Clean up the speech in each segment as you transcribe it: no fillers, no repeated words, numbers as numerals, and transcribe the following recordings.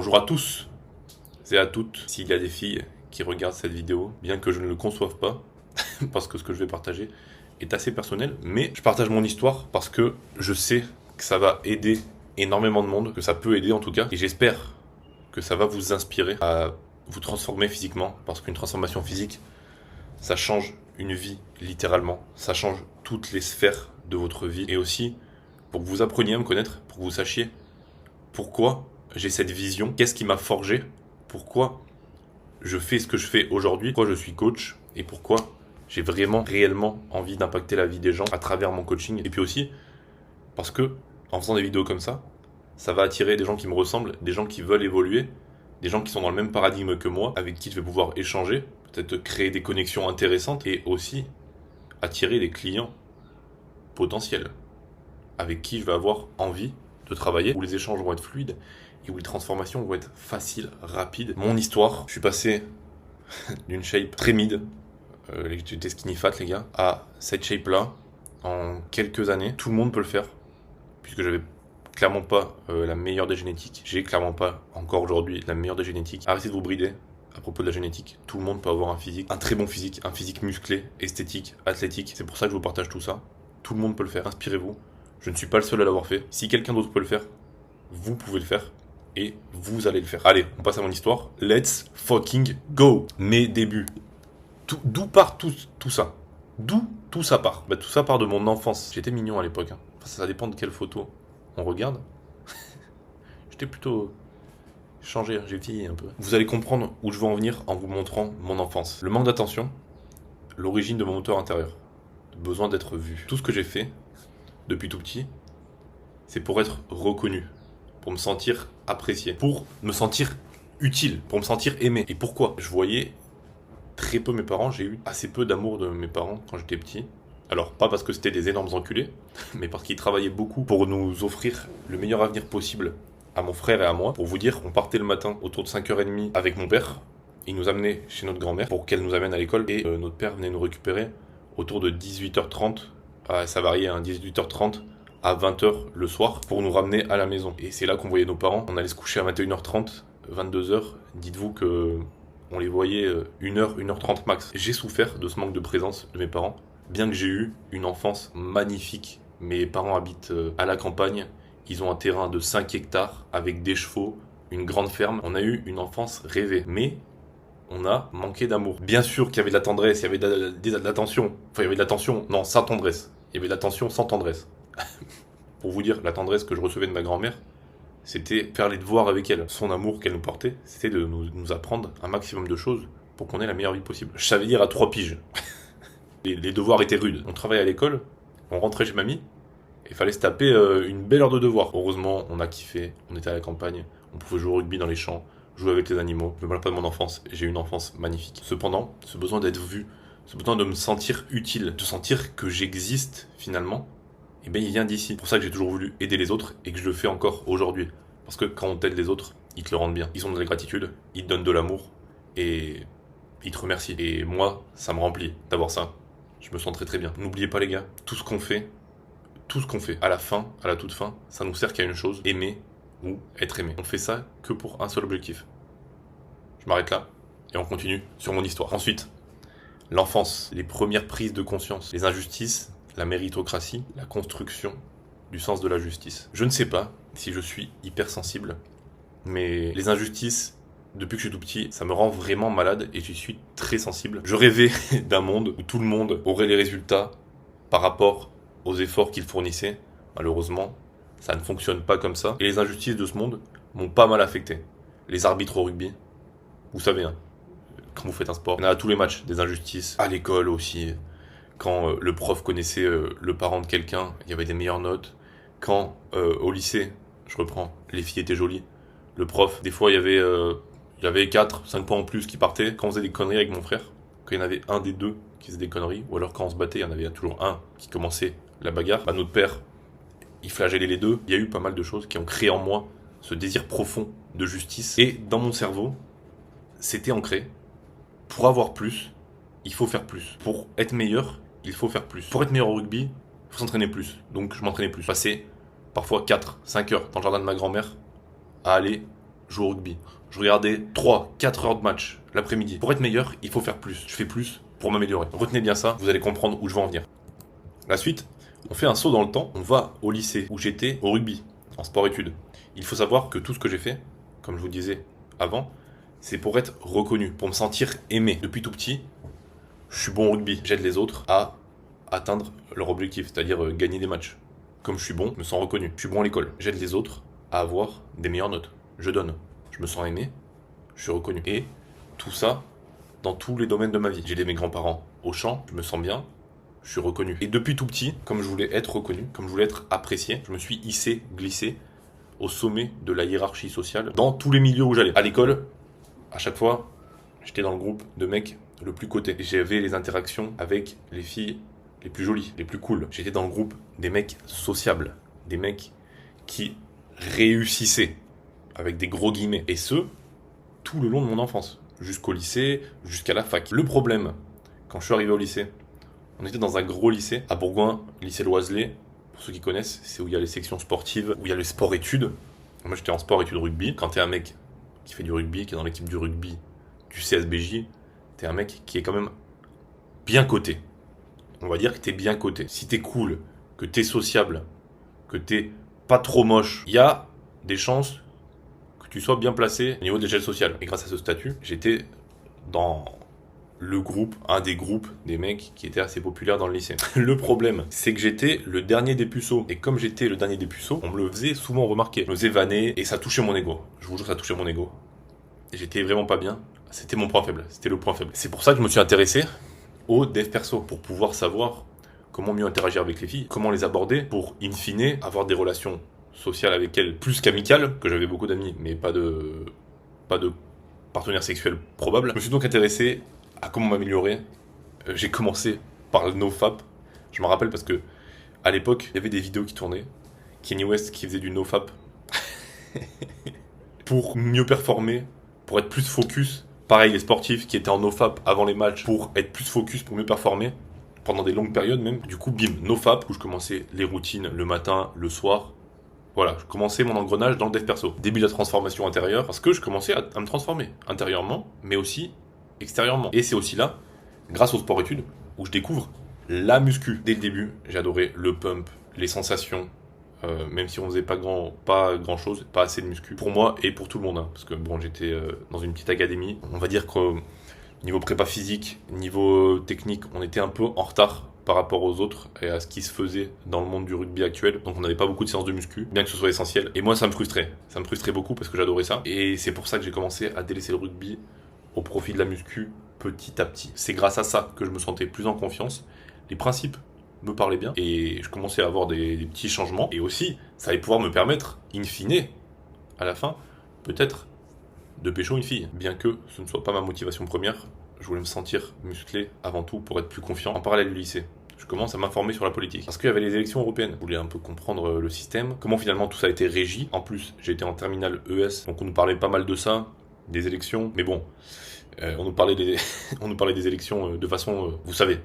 Bonjour à tous et à toutes. S'il y a des filles qui regardent cette vidéo, bien que je ne le conçoive pas, parce que ce que je vais partager est assez personnel, mais je partage mon histoire parce que je sais que ça va aider énormément de monde, que ça peut aider en tout cas, et j'espère que ça va vous inspirer à vous transformer physiquement, parce qu'une transformation physique, ça change une vie littéralement, ça change toutes les sphères de votre vie, et aussi pour que vous appreniez à me connaître, pour que vous sachiez pourquoi j'ai cette vision, qu'est-ce qui m'a forgé, pourquoi je fais ce que je fais aujourd'hui, pourquoi je suis coach et pourquoi j'ai vraiment réellement envie d'impacter la vie des gens à travers mon coaching. Et puis aussi parce que en faisant des vidéos comme ça va attirer des gens qui me ressemblent, des gens qui veulent évoluer, des gens qui sont dans le même paradigme que moi, avec qui je vais pouvoir échanger, peut-être créer des connexions intéressantes et aussi attirer des clients potentiels avec qui je vais avoir envie de travailler, où les échanges vont être fluides et où les transformations vont être faciles, rapides. Mon histoire, je suis passé d'une shape très mid, j'étais skinny fat les gars, à cette shape là en quelques années. Tout le monde peut le faire, puisque j'avais clairement pas la meilleure des génétiques. J'ai clairement pas encore aujourd'hui la meilleure des génétiques. Arrêtez de vous brider à propos de la génétique. Tout le monde peut avoir un physique, un très bon physique, un physique musclé, esthétique, athlétique. C'est pour ça que je vous partage tout ça. Tout le monde peut le faire, inspirez-vous. Je ne suis pas le seul à l'avoir fait. Si quelqu'un d'autre peut le faire, vous pouvez le faire. Et vous allez le faire. Allez, on passe à mon histoire. Let's fucking go. Mes débuts. D'où part tout ça? D'où tout ça part? Tout ça part de mon enfance. J'étais mignon à l'époque. Enfin, ça dépend de quelle photo on regarde. J'étais plutôt changé, j'ai vieilli un peu. Vous allez comprendre où je veux en venir en vous montrant mon enfance. Le manque d'attention, l'origine de mon moteur intérieur. Le besoin d'être vu. Tout ce que j'ai fait depuis tout petit, c'est pour être reconnu, pour me sentir apprécié, pour me sentir utile, pour me sentir aimé. Et pourquoi? Je voyais très peu mes parents, j'ai eu assez peu d'amour de mes parents quand j'étais petit. Alors pas parce que c'était des énormes enculés, mais parce qu'ils travaillaient beaucoup pour nous offrir le meilleur avenir possible à mon frère et à moi. Pour vous dire, on partait le matin autour de 5h30 avec mon père, il nous amenait chez notre grand-mère pour qu'elle nous amène à l'école, et notre père venait nous récupérer autour de 18h30, ça variait, 18h30 à 20h le soir, pour nous ramener à la maison. Et c'est là qu'on voyait nos parents. On allait se coucher à 21h30, 22h. Dites-vous que on les voyait 1h, 1h30 max. J'ai souffert de ce manque de présence de mes parents, bien que j'ai eu une enfance magnifique. Mes parents habitent à la campagne, ils ont un terrain de 5 hectares avec des chevaux, une grande ferme. On a eu une enfance rêvée, mais on a manqué d'amour. Bien sûr qu'il y avait de la tendresse, il y avait de l'attention. Enfin, il y avait de l'attention, non, sans tendresse. Il y avait de l'attention sans tendresse. Pour vous dire, la tendresse que je recevais de ma grand-mère, c'était faire les devoirs avec elle. Son amour qu'elle nous portait, c'était de nous apprendre un maximum de choses pour qu'on ait la meilleure vie possible. Je savais lire à 3 piges. Les devoirs étaient rudes. On travaillait à l'école, on rentrait chez mamie, et il fallait se taper une belle heure de devoirs. Heureusement, on a kiffé, on était à la campagne, on pouvait jouer au rugby dans les champs, jouer avec les animaux. Je me parle pas de mon enfance, j'ai eu une enfance magnifique. Cependant, ce besoin d'être vu, ce besoin de me sentir utile, de sentir que j'existe finalement, eh bien, il vient d'ici. C'est pour ça que j'ai toujours voulu aider les autres et que je le fais encore aujourd'hui. Parce que quand on t'aide les autres, ils te le rendent bien. Ils ont de la gratitude, ils te donnent de l'amour et ils te remercient. Et moi, ça me remplit d'avoir ça. Je me sens très très bien. N'oubliez pas les gars, tout ce qu'on fait, à la fin, à la toute fin, ça nous sert qu'à une chose, aimer ou être aimé. On fait ça que pour un seul objectif. Je m'arrête là et on continue sur mon histoire. Ensuite, l'enfance, les premières prises de conscience, les injustices, la méritocratie, la construction du sens de la justice. Je ne sais pas si je suis hypersensible, mais les injustices, depuis que je suis tout petit, ça me rend vraiment malade et je suis très sensible. Je rêvais d'un monde où tout le monde aurait les résultats par rapport aux efforts qu'il fournissait. Malheureusement, ça ne fonctionne pas comme ça. Et les injustices de ce monde m'ont pas mal affecté. Les arbitres au rugby, vous savez, quand vous faites un sport, il y en a à tous les matchs, des injustices. À l'école aussi. Quand le prof connaissait le parent de quelqu'un, il y avait des meilleures notes. Quand au lycée, je reprends, les filles étaient jolies. Le prof, des fois il y avait 4, 5 points en plus qui partaient. Quand on faisait des conneries avec mon frère, quand il y en avait un des deux qui faisait des conneries, ou alors quand on se battait, il y en avait toujours un qui commençait la bagarre. Notre père, il flagellait les deux. Il y a eu pas mal de choses qui ont créé en moi ce désir profond de justice. Et dans mon cerveau, c'était ancré. Pour avoir plus, il faut faire plus. Pour être meilleur, il faut faire plus. Pour être meilleur au rugby, il faut s'entraîner plus. Donc je m'entraînais plus. Passer parfois 4, 5 heures dans le jardin de ma grand-mère à aller jouer au rugby. Je regardais 3-4 heures de match l'après-midi. Pour être meilleur, il faut faire plus. Je fais plus pour m'améliorer. Retenez bien ça, vous allez comprendre où je veux en venir. La suite, on fait un saut dans le temps. On va au lycée où j'étais au rugby, en sport-études. Il faut savoir que tout ce que j'ai fait, comme je vous disais avant, c'est pour être reconnu, pour me sentir aimé. Depuis tout petit, je suis bon au rugby. J'aide les autres à atteindre leur objectif, c'est-à-dire gagner des matchs. Comme je suis bon, je me sens reconnu. Je suis bon à l'école. J'aide les autres à avoir des meilleures notes. Je donne. Je me sens aimé. Je suis reconnu. Et tout ça dans tous les domaines de ma vie. J'ai aidé mes grands-parents au champ. Je me sens bien. Je suis reconnu. Et depuis tout petit, comme je voulais être reconnu, comme je voulais être apprécié, je me suis glissé au sommet de la hiérarchie sociale dans tous les milieux où j'allais. À l'école, à chaque fois, j'étais dans le groupe de mecs le plus coté. J'avais les interactions avec les filles les plus jolies, les plus cool. J'étais dans le groupe des mecs sociables, des mecs qui réussissaient, avec des gros guillemets. Et ce, tout le long de mon enfance, jusqu'au lycée, jusqu'à la fac. Le problème, quand je suis arrivé au lycée, on était dans un gros lycée, à Bourgoin, lycée Loiselet. Pour ceux qui connaissent, c'est où il y a les sections sportives, où il y a le sport-études. Moi, j'étais en sport-études rugby. Quand t'es un mec qui fait du rugby, qui est dans l'équipe du rugby du CSBJ, t'es un mec qui est quand même bien coté. On va dire que t'es bien coté. Si t'es cool, que t'es sociable, que t'es pas trop moche, il y a des chances que tu sois bien placé au niveau de l'échelle sociale. Et grâce à ce statut, j'étais dans le groupe, un des groupes des mecs qui étaient assez populaires dans le lycée. Le problème, c'est que j'étais le dernier des puceaux. Et comme j'étais le dernier des puceaux, on me le faisait souvent remarquer. Je me faisais vanner et ça touchait mon ego. Je vous jure, ça touchait mon ego. Et j'étais vraiment pas bien. C'était mon point faible. C'était le point faible. C'est pour ça que je me suis intéressé au dev perso, pour pouvoir savoir comment mieux interagir avec les filles, comment les aborder, pour, in fine, avoir des relations sociales avec elles plus qu'amicales, que j'avais beaucoup d'amis, mais pas de partenaires sexuels probables. Je me suis donc intéressé à comment m'améliorer. J'ai commencé par le nofap. Je me rappelle parce que à l'époque, il y avait des vidéos qui tournaient. Kanye West qui faisait du nofap pour mieux performer, pour être plus focus. Pareil, les sportifs qui étaient en nofap avant les matchs pour être plus focus, pour mieux performer pendant des longues périodes même. Du coup, bim, nofap, où je commençais les routines le matin, le soir. Voilà, je commençais mon engrenage dans le dev perso. Début de la transformation intérieure, parce que je commençais à me transformer intérieurement, mais aussi extérieurement. Et c'est aussi là, grâce au sport-études, où je découvre la muscu. Dès le début, j'ai adoré le pump, les sensations, même si on faisait pas grand chose, pas assez de muscu. Pour moi et pour tout le monde, hein, parce que bon, j'étais dans une petite académie. On va dire qu'au niveau prépa physique, niveau technique, on était un peu en retard par rapport aux autres et à ce qui se faisait dans le monde du rugby actuel. Donc on n'avait pas beaucoup de séances de muscu, bien que ce soit essentiel. Et moi, ça me frustrait. Ça me frustrait beaucoup parce que j'adorais ça. Et c'est pour ça que j'ai commencé à délaisser le rugby au profit de la muscu petit à petit. C'est grâce à ça que je me sentais plus en confiance. Les principes me parlaient bien et je commençais à avoir des petits changements. Et aussi, ça allait pouvoir me permettre, in fine, à la fin, peut-être de pécho une fille. Bien que ce ne soit pas ma motivation première, je voulais me sentir musclé avant tout pour être plus confiant. En parallèle du lycée, je commence à m'informer sur la politique. Parce qu'il y avait les élections européennes. Je voulais un peu comprendre le système, comment finalement tout ça a été régi. En plus, j'étais en terminale ES, donc on nous parlait pas mal de ça, des élections. Mais bon, on nous parlait des élections de façon, vous savez,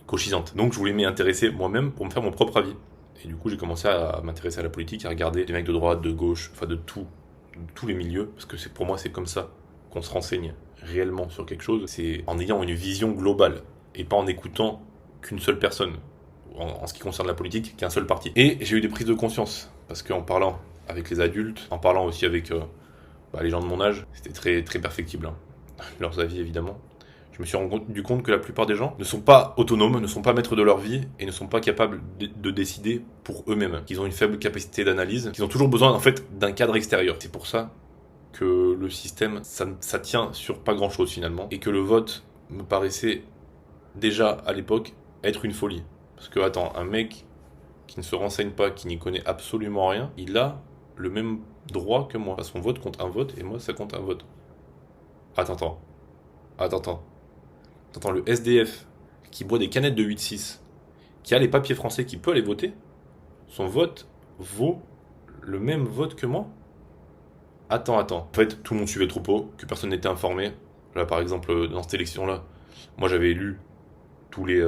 cochisante. Donc je voulais m'y intéresser moi-même pour me faire mon propre avis. Et du coup, j'ai commencé à m'intéresser à la politique, à regarder des mecs de droite, de gauche, enfin de tous les milieux, parce que pour moi, c'est comme ça qu'on se renseigne réellement sur quelque chose. C'est en ayant une vision globale et pas en écoutant qu'une seule personne en ce qui concerne la politique, qu'un seul parti. Et j'ai eu des prises de conscience, parce qu'en parlant avec les adultes, en parlant aussi avec les gens de mon âge, c'était très, très perfectible, hein. Leurs avis évidemment. Je me suis rendu compte que la plupart des gens ne sont pas autonomes, ne sont pas maîtres de leur vie et ne sont pas capables de décider pour eux-mêmes. Qu'ils ont une faible capacité d'analyse, qu'ils ont toujours besoin en fait d'un cadre extérieur. C'est pour ça que le système, ça tient sur pas grand-chose finalement. Et que le vote me paraissait déjà à l'époque être une folie. Parce que attends, un mec qui ne se renseigne pas, qui n'y connaît absolument rien, il a le même droit que moi. Son vote compte un vote et moi ça compte un vote. Attends, le SDF qui boit des canettes de 8-6, qui a les papiers français, qui peut aller voter, son vote vaut le même vote que moi? Attends. En fait, tout le monde suivait le troupeau, que personne n'était informé. Là, par exemple, dans cette élection-là, moi j'avais lu tous les...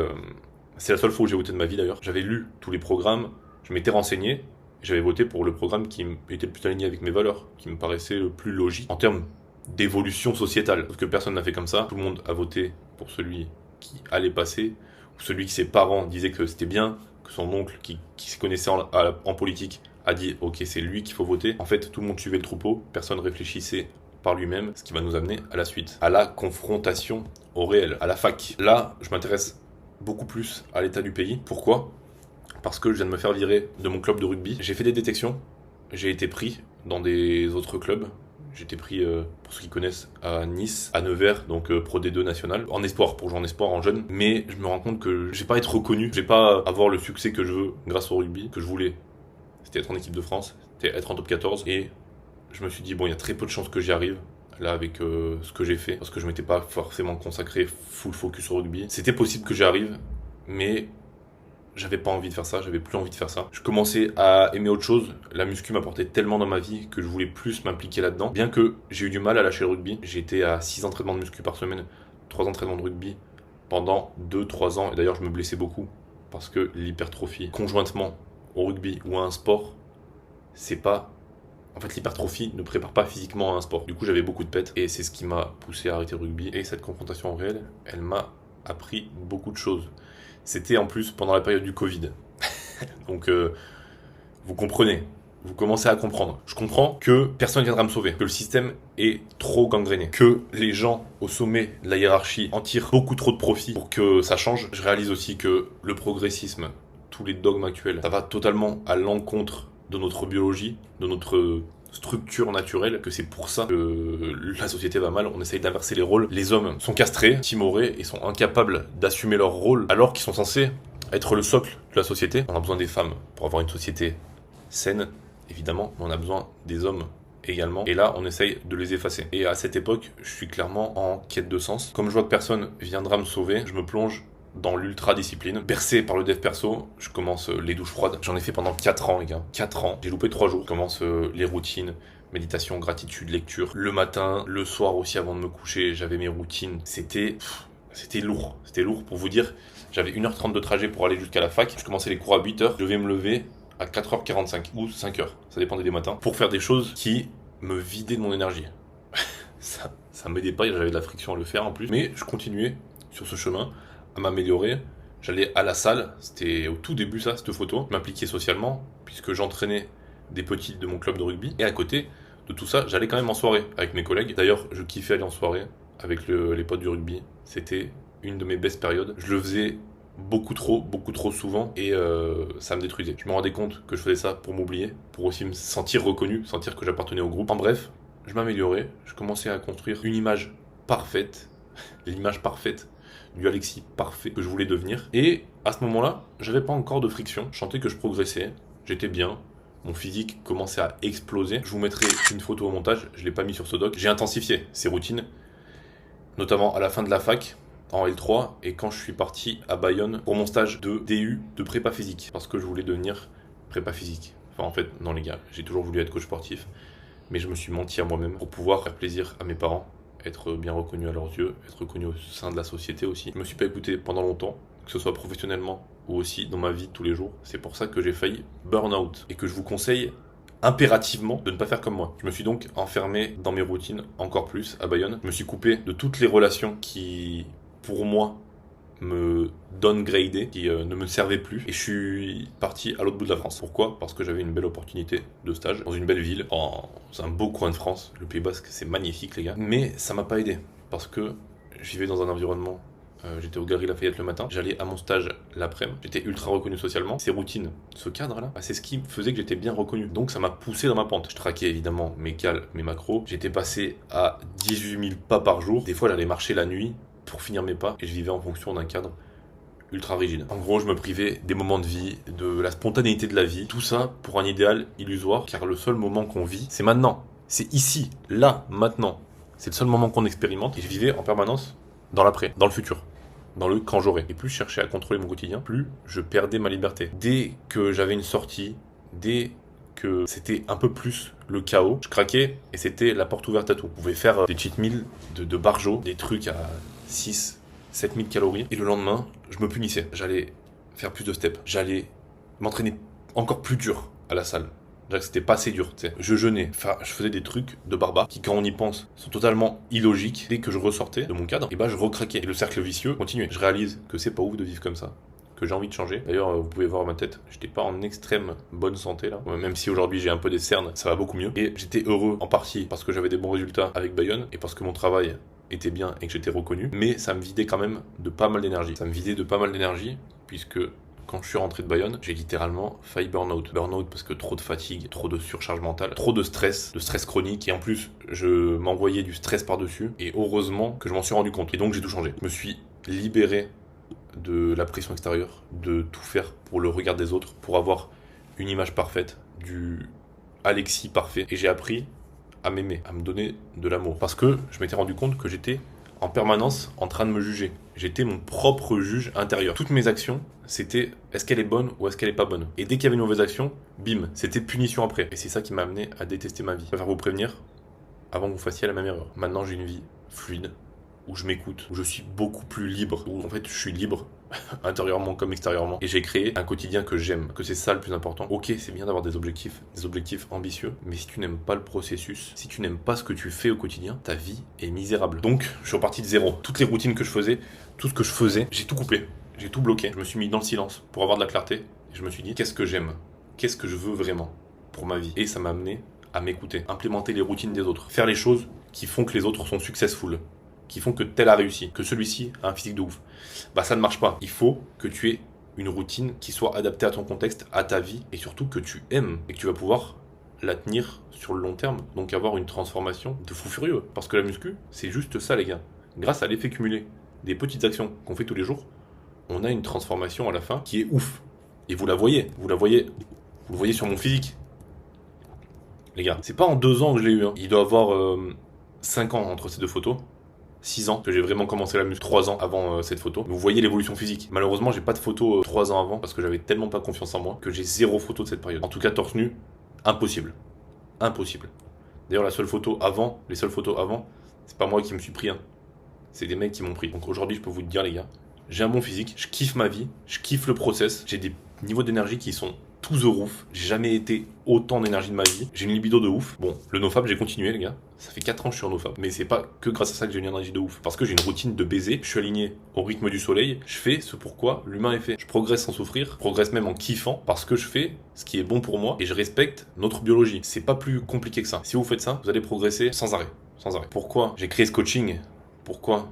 c'est la seule fois où j'ai voté de ma vie d'ailleurs. J'avais lu tous les programmes, je m'étais renseigné, J'avais voté pour le programme qui était le plus aligné avec mes valeurs, qui me paraissait le plus logique en termes d'évolution sociétale. Parce que personne n'a fait comme ça. Tout le monde a voté pour celui qui allait passer, ou celui que ses parents disaient que c'était bien, que son oncle qui se connaissait en politique a dit ok, c'est lui qu'il faut voter. En fait, tout le monde suivait le troupeau, personne réfléchissait par lui-même, ce qui va nous amener à la suite, à la confrontation au réel, à la fac. Là, je m'intéresse beaucoup plus à l'état du pays. Pourquoi ? Parce que je viens de me faire virer de mon club de rugby. J'ai fait des détections, j'ai été pris dans des autres clubs. J'ai été pris, pour ceux qui connaissent, à Nice, à Nevers, donc Pro D2 national, en espoir, pour jouer en espoir, en jeune. Mais je me rends compte que je vais pas être reconnu, je vais pas avoir le succès que je veux grâce au rugby, que je voulais. C'était être en équipe de France, c'était être en top 14. Et je me suis dit, bon, il y a très peu de chances que j'y arrive, là, avec ce que j'ai fait, parce que je m'étais pas forcément consacré full focus au rugby. C'était possible que j'y arrive, mais j'avais pas envie de faire ça, j'avais plus envie de faire ça. Je commençais à aimer autre chose. La muscu m'apportait tellement dans ma vie que je voulais plus m'impliquer là-dedans. Bien que j'ai eu du mal à lâcher le rugby. J'étais à 6 entraînements de muscu par semaine, 3 entraînements de rugby pendant 2-3 ans. Et d'ailleurs, je me blessais beaucoup parce que l'hypertrophie, conjointement au rugby ou à un sport, c'est pas... En fait, l'hypertrophie ne prépare pas physiquement à un sport. Du coup, j'avais beaucoup de pètes et c'est ce qui m'a poussé à arrêter le rugby. Et cette confrontation réelle, elle m'a appris beaucoup de choses. C'était en plus pendant la période du Covid. Donc, vous comprenez, vous commencez à comprendre. Je comprends que personne ne viendra me sauver, que le système est trop gangréné, que les gens au sommet de la hiérarchie en tirent beaucoup trop de profit pour que ça change. Je réalise aussi que le progressisme, tous les dogmes actuels, ça va totalement à l'encontre de notre biologie, de notre structure naturelle, que c'est pour ça que la société va mal. On essaye d'inverser les rôles. Les hommes sont castrés, timorés et sont incapables d'assumer leur rôle alors qu'ils sont censés être le socle de la société. On a besoin des femmes pour avoir une société saine, évidemment, mais on a besoin des hommes également. Et là, on essaye de les effacer. Et à cette époque, je suis clairement en quête de sens. Comme je vois que personne viendra me sauver, je me plonge dans l'ultra-discipline. Bercé par le dev perso, je commence les douches froides. J'en ai fait pendant 4 ans, les gars. 4 ans. J'ai loupé 3 jours. Je commence les routines, méditation, gratitude, lecture. Le matin, le soir aussi avant de me coucher, j'avais mes routines. C'était lourd. C'était lourd pour vous dire. J'avais 1h30 de trajet pour aller jusqu'à la fac. Je commençais les cours à 8h. Je devais me lever à 4h45 ou 5h. Ça dépendait des matins. Pour faire des choses qui me vidaient de mon énergie. Ça m'aidait pas, j'avais de la friction à le faire en plus. Mais je continuais sur ce chemin à m'améliorer. J'allais à la salle, c'était au tout début ça, cette photo. Je m'impliquais socialement, puisque j'entraînais des petits de mon club de rugby. Et à côté de tout ça, j'allais quand même en soirée avec mes collègues. D'ailleurs, je kiffais aller en soirée avec les potes du rugby. C'était une de mes best périodes. Je le faisais beaucoup trop souvent et ça me détruisait. Je me rendais compte que je faisais ça pour m'oublier, pour aussi me sentir reconnu, sentir que j'appartenais au groupe. En bref, je m'améliorais, je commençais à construire une image parfaite, l'image parfaite du Alexis parfait que je voulais devenir. Et à ce moment-là, j'avais pas encore de friction. Je sentais que je progressais, j'étais bien. Mon physique commençait à exploser. Je vous mettrai une photo au montage, je l'ai pas mis sur ce doc. J'ai intensifié ces routines, notamment à la fin de la fac, en L3, et quand je suis parti à Bayonne pour mon stage de DU de prépa physique, parce que je voulais devenir prépa physique. Enfin, en fait, non les gars, j'ai toujours voulu être coach sportif, mais je me suis menti à moi-même pour pouvoir faire plaisir à mes parents, être bien reconnu à leurs yeux, être reconnu au sein de la société aussi. Je me suis pas écouté pendant longtemps, que ce soit professionnellement ou aussi dans ma vie de tous les jours. C'est pour ça que j'ai failli burn out et que je vous conseille impérativement de ne pas faire comme moi. Je me suis donc enfermé dans mes routines encore plus à Bayonne. Je me suis coupé de toutes les relations qui, pour moi, me downgradé, qui ne me servait plus, et je suis parti à l'autre bout de la France. Pourquoi ? Parce que j'avais une belle opportunité de stage dans une belle ville, dans un beau coin de France. Le Pays Basque, c'est magnifique les gars, mais ça m'a pas aidé parce que je vivais dans un environnement, j'étais au Galeries Lafayette le matin, j'allais à mon stage l'après-midi, j'étais ultra reconnu socialement. Ces routines, ce cadre-là, c'est ce qui faisait que j'étais bien reconnu. Donc ça m'a poussé dans ma pente. Je traquais évidemment mes cales, mes macros. J'étais passé à 18 000 pas par jour. Des fois, j'allais marcher la nuit pour finir mes pas et je vivais en fonction d'un cadre ultra rigide. En gros, je me privais des moments de vie, de la spontanéité de la vie, tout ça pour un idéal illusoire, car le seul moment qu'on vit, c'est maintenant. C'est ici, là, maintenant. C'est le seul moment qu'on expérimente et je vivais en permanence dans l'après, dans le futur, dans le quand j'aurai. Et plus je cherchais à contrôler mon quotidien, plus je perdais ma liberté. Dès que j'avais une sortie, dès que c'était un peu plus le chaos, je craquais et c'était la porte ouverte à tout. Vous pouvez faire des cheat meals de barjo, des trucs à 6, 7 000 calories. Et le lendemain, je me punissais. J'allais faire plus de steps. J'allais m'entraîner encore plus dur. à la salle. C'est-à-dire que c'était pas assez dur, tu sais. Je jeûnais, enfin, je faisais des trucs de barbare qui, quand on y pense, sont totalement illogiques. Dès que je ressortais de mon cadre, et bah je recraquais. Et le cercle vicieux continuait. Je réalise que c'est pas ouf de vivre comme ça, que j'ai envie de changer. D'ailleurs, vous pouvez voir ma tête, j'étais pas en extrême bonne santé là. Même si aujourd'hui j'ai un peu des cernes, ça va beaucoup mieux. Et j'étais heureux en partie parce que j'avais des bons résultats avec Bayonne et parce que mon travail était bien et que j'étais reconnu. Mais ça me vidait quand même de pas mal d'énergie. Ça me vidait de pas mal d'énergie puisque quand je suis rentré de Bayonne, j'ai littéralement failli burn-out. Burn-out parce que trop de fatigue, trop de surcharge mentale, trop de stress chronique. Et en plus, je m'envoyais du stress par-dessus. Et heureusement que je m'en suis rendu compte. Et donc j'ai tout changé. Je me suis libéré de la pression extérieure, de tout faire pour le regard des autres, pour avoir une image parfaite, du Alexis parfait. Et j'ai appris à m'aimer, à me donner de l'amour. Parce que je m'étais rendu compte que j'étais en permanence en train de me juger. J'étais mon propre juge intérieur. Toutes mes actions, c'était est-ce qu'elle est bonne ou est-ce qu'elle est pas bonne. Et dès qu'il y avait une mauvaise action, bim, c'était punition après. Et c'est ça qui m'a amené à détester ma vie. Je préfère vous prévenir avant que vous fassiez la même erreur. Maintenant, j'ai une vie fluide, où je m'écoute, où je suis beaucoup plus libre, où en fait je suis libre intérieurement comme extérieurement. Et j'ai créé un quotidien que j'aime, que c'est ça le plus important. Ok, c'est bien d'avoir des objectifs ambitieux, mais si tu n'aimes pas le processus, si tu n'aimes pas ce que tu fais au quotidien, ta vie est misérable. Donc, je suis reparti de zéro. Toutes les routines que je faisais, tout ce que je faisais, j'ai tout coupé, j'ai tout bloqué. Je me suis mis dans le silence pour avoir de la clarté. Et je me suis dit, qu'est-ce que j'aime? Qu'est-ce que je veux vraiment pour ma vie? Et ça m'a amené à m'écouter, implémenter les routines des autres, faire les choses qui font que les autres sont successful, qui font que tel a réussi, que celui-ci a un physique de ouf. Bah ça ne marche pas. Il faut que tu aies une routine qui soit adaptée à ton contexte, à ta vie, et surtout que tu aimes et que tu vas pouvoir la tenir sur le long terme, donc avoir une transformation de fou furieux. Parce que la muscu, c'est juste ça les gars. Grâce à l'effet cumulé des petites actions qu'on fait tous les jours, on a une transformation à la fin qui est ouf. Et vous le voyez sur mon physique. Les gars, c'est pas en 2 ans que je l'ai eu, hein. Il doit avoir 5 ans entre ces deux photos. 6 ans que j'ai vraiment commencé la muscu, 3 ans avant cette photo. Vous voyez l'évolution physique. Malheureusement, j'ai pas de photo 3 ans avant parce que j'avais tellement pas confiance en moi que j'ai 0 photo de cette période. En tout cas, torse nu, impossible. Impossible. D'ailleurs, les seules photos avant, c'est pas moi qui me suis pris, hein. C'est des mecs qui m'ont pris. Donc aujourd'hui, je peux vous le dire, les gars, j'ai un bon physique, je kiffe ma vie, je kiffe le process, j'ai des niveaux d'énergie qui sont tous de ouf. J'ai jamais été autant d'énergie de ma vie. J'ai une libido de ouf. Bon, le nofap, j'ai continué, les gars. Ça fait 4 ans que je suis en nofap. Mais c'est pas que grâce à ça que j'ai une énergie de ouf. Parce que j'ai une routine de baiser. Je suis aligné au rythme du soleil. Je fais ce pourquoi l'humain est fait. Je progresse sans souffrir. Je progresse même en kiffant. Parce que je fais ce qui est bon pour moi. Et je respecte notre biologie. C'est pas plus compliqué que ça. Si vous faites ça, vous allez progresser sans arrêt. Sans arrêt. Pourquoi j'ai créé ce coaching? Pourquoi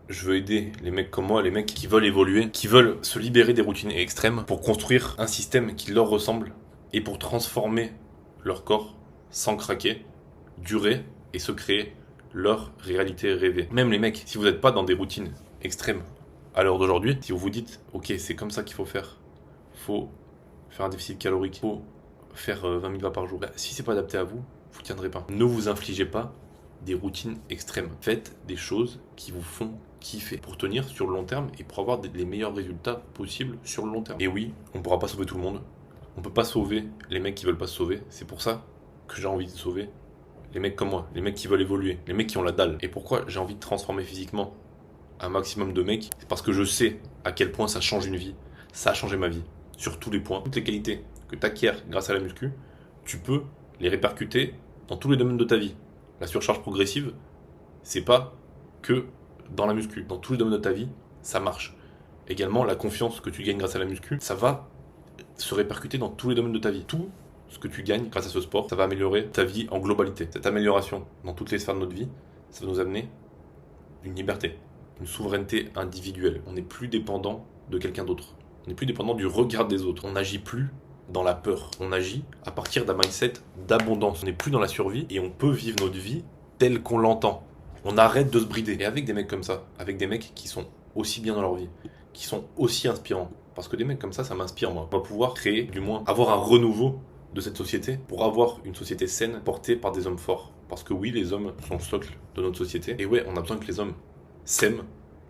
je veux aider les mecs comme moi, les mecs qui veulent évoluer, qui veulent se libérer des routines extrêmes pour construire un système qui leur ressemble et pour transformer leur corps sans craquer, durer et se créer leur réalité rêvée. Même les mecs, si vous n'êtes pas dans des routines extrêmes à l'heure d'aujourd'hui, si vous vous dites « Ok, c'est comme ça qu'il faut faire un déficit calorique, faut faire 20 000 pas par jour », si c'est pas adapté à vous, vous tiendrez pas. Ne vous infligez pas des routines extrêmes. Faites des choses qui vous font kiffer pour tenir sur le long terme et pour avoir les meilleurs résultats possibles sur le long terme. Et oui, on ne pourra pas sauver tout le monde. On peut pas sauver les mecs qui veulent pas se sauver. C'est pour ça que j'ai envie de sauver les mecs comme moi, les mecs qui veulent évoluer, les mecs qui ont la dalle. Et pourquoi j'ai envie de transformer physiquement un maximum de mecs? C'est parce que je sais à quel point ça change une vie. Ça a changé ma vie sur tous les points. Toutes les qualités que tu acquiers grâce à la muscu, tu peux les répercuter dans tous les domaines de ta vie. La surcharge progressive, c'est pas que dans la muscu. Dans tous les domaines de ta vie, ça marche. Également, la confiance que tu gagnes grâce à la muscu, ça va se répercuter dans tous les domaines de ta vie. Tout ce que tu gagnes grâce à ce sport, ça va améliorer ta vie en globalité. Cette amélioration dans toutes les sphères de notre vie, ça va nous amener une liberté, une souveraineté individuelle. On n'est plus dépendant de quelqu'un d'autre. On n'est plus dépendant du regard des autres. On n'agit plus dans la peur. On agit à partir d'un mindset d'abondance. On n'est plus dans la survie et on peut vivre notre vie telle qu'on l'entend. On arrête de se brider. Et avec des mecs comme ça, avec des mecs qui sont aussi bien dans leur vie, qui sont aussi inspirants, parce que des mecs comme ça m'inspire moi. On va pouvoir créer, du moins, avoir un renouveau de cette société pour avoir une société saine portée par des hommes forts. Parce que oui, les hommes sont le socle de notre société. Et ouais, on a besoin que les hommes s'aiment,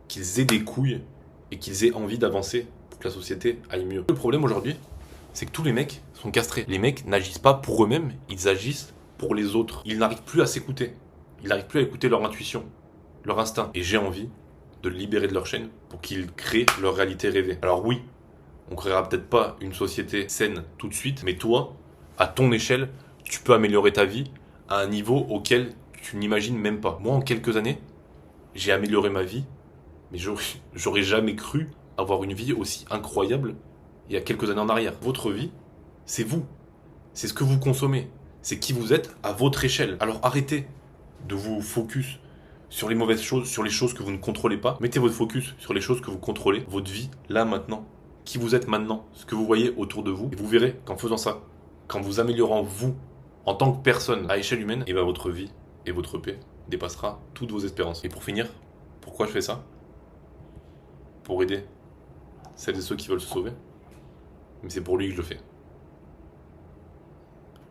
qu'ils aient des couilles et qu'ils aient envie d'avancer pour que la société aille mieux. Le problème aujourd'hui, c'est que tous les mecs sont castrés. Les mecs n'agissent pas pour eux-mêmes, ils agissent pour les autres. Ils n'arrivent plus à s'écouter. Ils n'arrivent plus à écouter leur intuition, leur instinct. Et j'ai envie de le libérer de leur chaîne pour qu'ils créent leur réalité rêvée. Alors oui, on créera peut-être pas une société saine tout de suite, mais toi, à ton échelle, tu peux améliorer ta vie à un niveau auquel tu n'imagines même pas. Moi, en quelques années, j'ai amélioré ma vie, mais j'aurais jamais cru avoir une vie aussi incroyable il y a quelques années en arrière. Votre vie, c'est vous. C'est ce que vous consommez. C'est qui vous êtes à votre échelle. Alors arrêtez de vous focus sur les mauvaises choses, sur les choses que vous ne contrôlez pas. Mettez votre focus sur les choses que vous contrôlez. Votre vie, là, maintenant. Qui vous êtes maintenant. Ce que vous voyez autour de vous. Et vous verrez qu'en faisant ça, qu'en vous améliorant vous, en tant que personne à échelle humaine, et bien votre vie et votre paix dépassera toutes vos espérances. Et pour finir, pourquoi je fais ça? Pour aider celles et ceux qui veulent se sauver. Mais c'est pour lui que je le fais.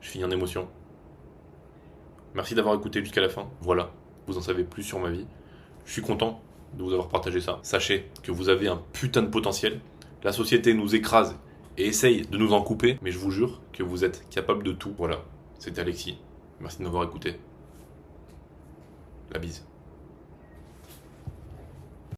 Je finis en émotion. Merci d'avoir écouté jusqu'à la fin. Voilà, vous en savez plus sur ma vie. Je suis content de vous avoir partagé ça. Sachez que vous avez un putain de potentiel. La société nous écrase et essaye de nous en couper, mais je vous jure que vous êtes capable de tout. Voilà, c'était Alexis. Merci de m'avoir écouté. La bise.